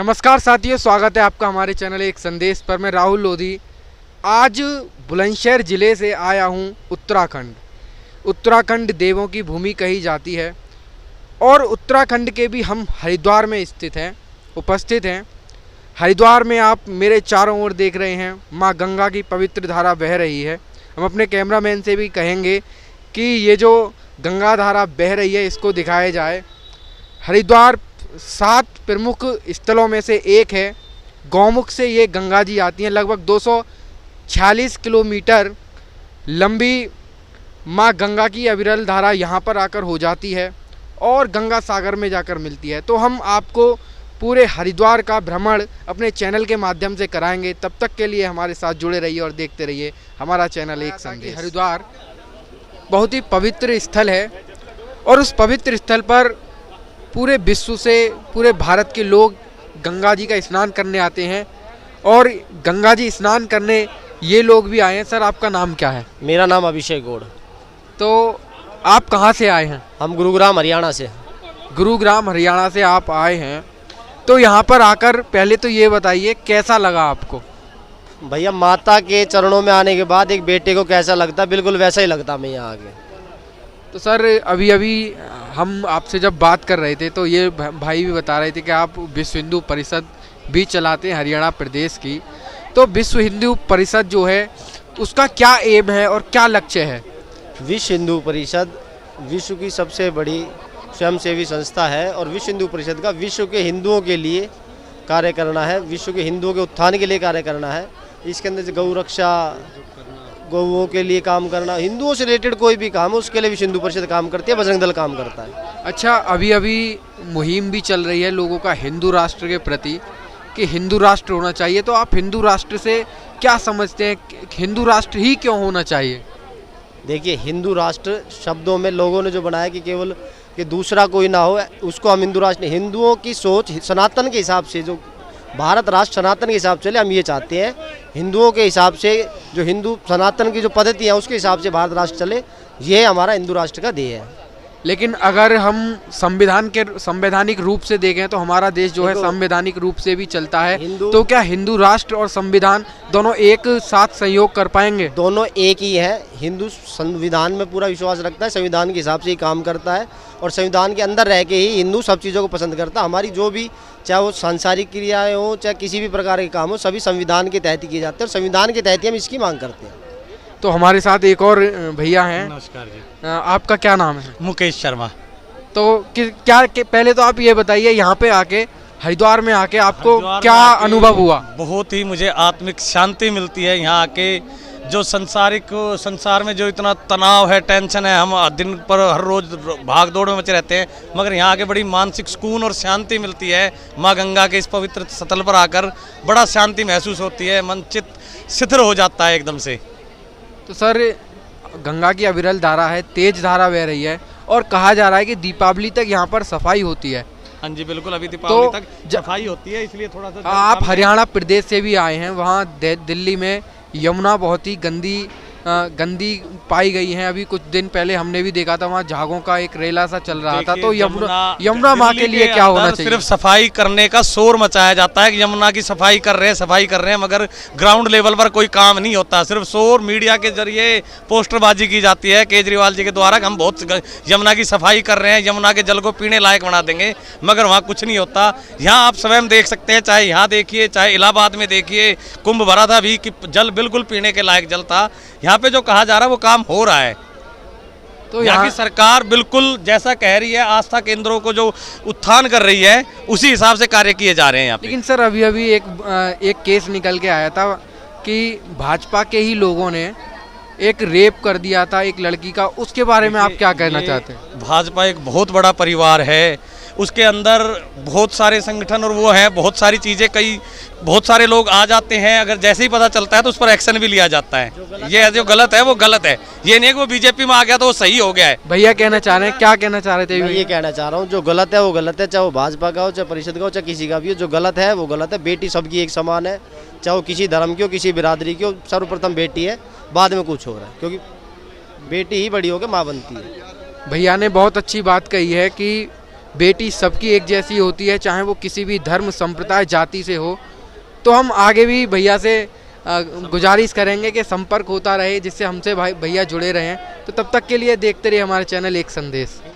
नमस्कार साथियों, स्वागत है आपका हमारे चैनल एक संदेश पर। मैं राहुल लोधी आज बुलंदशहर ज़िले से आया हूँ उत्तराखंड। उत्तराखंड देवों की भूमि कही जाती है और उत्तराखंड के भी हम हरिद्वार में उपस्थित हैं। हरिद्वार में आप मेरे चारों ओर देख रहे हैं, माँ गंगा की पवित्र धारा बह रही है। हम अपने कैमरामैन से भी कहेंगे कि ये जो गंगा धारा बह रही है इसको दिखाया जाए। हरिद्वार 7 प्रमुख स्थलों में से एक है। गौमुख से ये गंगा जी आती हैं। लगभग 246 किलोमीटर लंबी माँ गंगा की अविरल धारा यहाँ पर आकर हो जाती है और गंगा सागर में जाकर मिलती है। तो हम आपको पूरे हरिद्वार का भ्रमण अपने चैनल के माध्यम से कराएंगे। तब तक के लिए हमारे साथ जुड़े रहिए और देखते रहिए हमारा चैनल एक संदेश। हरिद्वार बहुत ही पवित्र स्थल है और उस पवित्र स्थल पर पूरे विश्व से, पूरे भारत के लोग गंगा जी का स्नान करने आते हैं और गंगा जी स्नान करने ये लोग भी आए हैं। सर, आपका नाम क्या है? मेरा नाम अभिषेक गौड़। तो आप कहाँ से आए हैं? हम गुरुग्राम हरियाणा से। गुरुग्राम हरियाणा से आप आए हैं, तो यहाँ पर आकर पहले तो ये बताइए कैसा लगा आपको? भैया, माता के चरणों में आने के बाद एक बेटे को कैसा लगता, बिल्कुल वैसा ही लगता मैं यहाँ आके। तो सर, अभी हम आपसे जब बात कर रहे थे तो ये भाई भी बता रहे थे कि आप विश्व हिंदू परिषद भी चलाते हैं हरियाणा प्रदेश की। तो विश्व हिंदू परिषद जो है उसका क्या एम है और क्या लक्ष्य है? विश्व हिंदू परिषद विश्व की सबसे बड़ी स्वयंसेवी संस्था है और विश्व हिंदू परिषद का विश्व के हिंदुओं के लिए कार्य करना है, विश्व के हिंदुओं के उत्थान के लिए कार्य करना है। इसके अंदर गौ रक्षा, गौओं के लिए काम करना, हिंदुओं से रिलेटेड कोई भी काम है उसके लिए विश्व हिंदू परिषद काम करती है, बजरंग दल काम करता है। अच्छा, अभी मुहिम भी चल रही है लोगों का हिंदू राष्ट्र के प्रति कि हिंदू राष्ट्र होना चाहिए। तो आप हिंदू राष्ट्र से क्या समझते हैं? हिंदू राष्ट्र ही क्यों होना चाहिए? देखिए, हिंदू राष्ट्र शब्दों में लोगों ने जो बनाया कि केवल कि दूसरा कोई ना हो, उसको हम हिंदू राष्ट्र नहीं। हिंदुओं की सोच सनातन के हिसाब से, जो भारत राष्ट्र सनातन के हिसाब से चले, हम ये चाहते हैं हिंदुओं के हिसाब से, जो हिंदू सनातन की जो पद्धति है उसके हिसाब से भारत राष्ट्र चले, ये हमारा हिंदू राष्ट्र का ध्येय है। लेकिन अगर हम संवैधानिक रूप से देखें तो हमारा देश जो है संवैधानिक रूप से भी चलता है। तो क्या हिंदू राष्ट्र और संविधान दोनों एक साथ सहयोग कर पाएंगे? दोनों एक ही है। हिंदू संविधान में पूरा विश्वास रखता है, संविधान के हिसाब से ही काम करता है और संविधान के अंदर रह के ही हिंदू सब चीज़ों को पसंद करता है। हमारी जो भी, चाहे वो सांसारिक क्रियाएं हो, चाहे किसी भी प्रकार के काम हो, सभी संविधान के तहत ही किए जाते हैं और संविधान के तहत ही हम इसकी मांग करते हैं। तो हमारे साथ एक और भैया हैं। नमस्कार जी। आपका क्या नाम है? मुकेश शर्मा। तो पहले तो आप ये बताइए, यहाँ पे आके, हरिद्वार में आके आपको क्या अनुभव हुआ? बहुत ही मुझे आत्मिक शांति मिलती है यहाँ आके। जो संसार में जो इतना तनाव है, टेंशन है, हम दिन पर हर रोज भाग दौड़ में मचे रहते हैं, मगर यहाँ आके बड़ी मानसिक सुकून और शांति मिलती है। माँ गंगा के इस पवित्र स्थल पर आकर बड़ा शांति महसूस होती है, मन चित्त शिथिल हो जाता है एकदम से। तो सर, गंगा की अविरल धारा है, तेज धारा बह रही है और कहा जा रहा है कि दीपावली तक यहाँ पर सफाई होती है। हाँ जी, बिल्कुल, अभी दीपावली तक सफाई होती है, इसलिए थोड़ा सा। आप हरियाणा प्रदेश से भी आए हैं। वहाँ दिल्ली में यमुना बहुत ही गंदी पाई गई है। अभी कुछ दिन पहले हमने भी देखा था, वहाँ झागों का एक रेला सा चल रहा था। तो यमुना माँ के लिए क्या होना चाहिए? सिर्फ सफाई करने का शोर मचाया जाता है कि यमुना की सफाई कर रहे हैं, मगर ग्राउंड लेवल पर कोई काम नहीं होता। सिर्फ शोर, मीडिया के जरिए पोस्टरबाजी की जाती है केजरीवाल जी के द्वारा, हम बहुत यमुना की सफाई कर रहे हैं, यमुना के जल को पीने लायक बना देंगे, मगर वहाँ कुछ नहीं होता। यहाँ आप स्वयं देख सकते हैं, चाहे यहाँ देखिए, चाहे इलाहाबाद में देखिए, कुंभ भरा था भी कि जल बिल्कुल पीने के लायक जल था। यहाँ पे जो कहा जा रहा है वो काम हो रहा है। तो यहाँ की सरकार बिल्कुल जैसा कह रही है, आस्था केंद्रों को जो उत्थान कर रही है, उसी हिसाब से कार्य किए जा रहे हैं यहाँ पे। लेकिन सर, अभी एक केस निकल के आया था कि भाजपा के ही लोगों ने एक रेप कर दिया था एक लड़की का। उसके बारे में आप क्या कहना चाहते हैं? भाजपा एक बहुत बड़ा परिवार है, उसके अंदर बहुत सारे संगठन और वो है, बहुत सारी चीज़ें, बहुत सारे लोग आ जाते हैं। अगर जैसे ही पता चलता है तो उस पर एक्शन भी लिया जाता है। ये जो गलत है वो गलत है, ये नहीं कि वो बीजेपी में आ गया तो वो सही हो गया है। भैया कहना चाह रहे हैं, क्या कहना चाह रहे थे? मैं ये कहना चाह रहा हूँ, जो गलत है वो गलत है, चाहे वो भाजपा का हो, चाहे परिषद का हो, चाहे किसी का भी हो। जो गलत है वो गलत है। बेटी सबकी एक समान है, चाहे वो किसी धर्म की हो, किसी बिरादरी की हो। सर्वप्रथम बेटी है, बाद में कुछ हो रहा है, क्योंकि बेटी ही बड़ी होकर माँ बनती है। भैया ने बहुत अच्छी बात कही है कि बेटी सबकी एक जैसी होती है, चाहे वो किसी भी धर्म संप्रदाय जाति से हो। तो हम आगे भी भैया से गुजारिश करेंगे कि संपर्क होता रहे, जिससे हमसे भाई भैया जुड़े रहें। तो तब तक के लिए देखते रहिए हमारा चैनल एक संदेश।